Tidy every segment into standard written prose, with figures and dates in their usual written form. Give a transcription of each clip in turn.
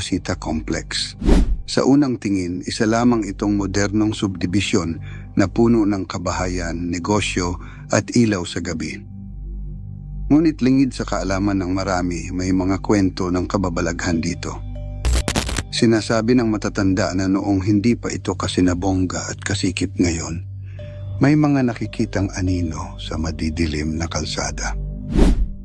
Pasita Complex. Sa unang tingin, isa lamang itong modernong subdibisyon na puno ng kabahayan, negosyo at ilaw sa gabi. Ngunit lingid sa kaalaman ng marami, may mga kwento ng kababalaghan dito. Sinasabi ng matatanda na noong hindi pa ito kasinabongga at kasikip ngayon, may mga nakikitang anino sa madidilim na kalsada.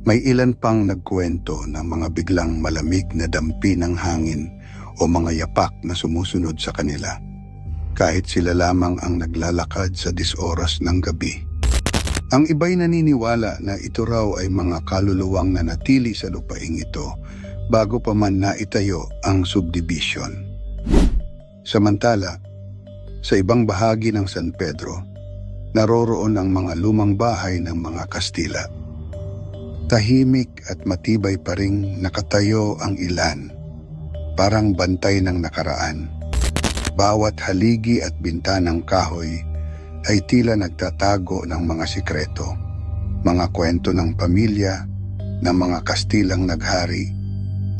May ilan pang nagkwento ng mga biglang malamig na dampi ng hangin o mga yapak na sumusunod sa kanila, kahit sila lamang ang naglalakad sa disoras ng gabi. Ang iba'y naniniwala na ito raw ay mga kaluluwang nanatili sa lupaing ito bago pa man naitayo ang subdivision. Samantala, sa ibang bahagi ng San Pedro, naroroon ang mga lumang bahay ng mga Kastila. Tahimik at matibay pa ring nakatayo ang ilan, parang bantay ng nakaraan. Bawat haligi at bintanang kahoy ay tila nagtatago ng mga sikreto, mga kwento ng pamilya, ng mga Kastilang naghari,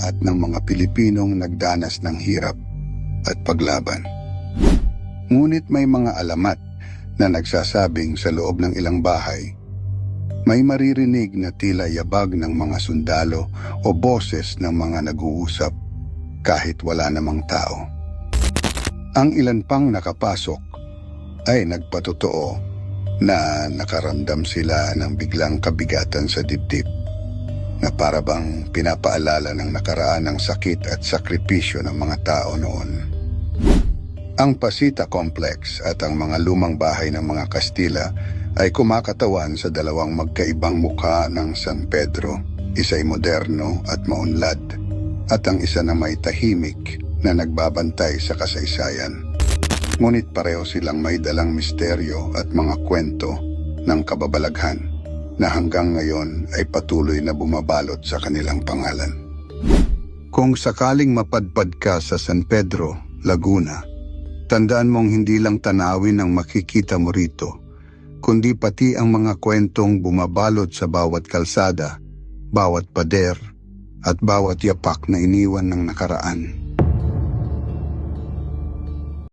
at ng mga Pilipinong nagdanas ng hirap at paglaban. Ngunit may mga alamat na nagsasabing sa loob ng ilang bahay, may maririnig na tila yabag ng mga sundalo o boses ng mga nag-uusap kahit wala namang tao. Ang ilan pang nakapasok ay nagpatotoo na nakaramdam sila ng biglang kabigatan sa dibdib, na para bang pinapaalala ng nakaraan ng sakit at sakripisyo ng mga tao noon. Ang Pasita Complex at ang mga lumang bahay ng mga Kastila ay kumakatawan sa dalawang magkaibang mukha ng San Pedro, isa'y moderno at maunlad, at ang isa na may tahimik na nagbabantay sa kasaysayan. Ngunit pareho silang may dalang misteryo at mga kwento ng kababalaghan na hanggang ngayon ay patuloy na bumabalot sa kanilang pangalan. Kung sakaling mapadpad ka sa San Pedro, Laguna, tandaan mong hindi lang tanawin ang makikita mo rito, kundi pati ang mga kwentong bumabalot sa bawat kalsada, bawat pader, at bawat yapak na iniwan ng nakaraan.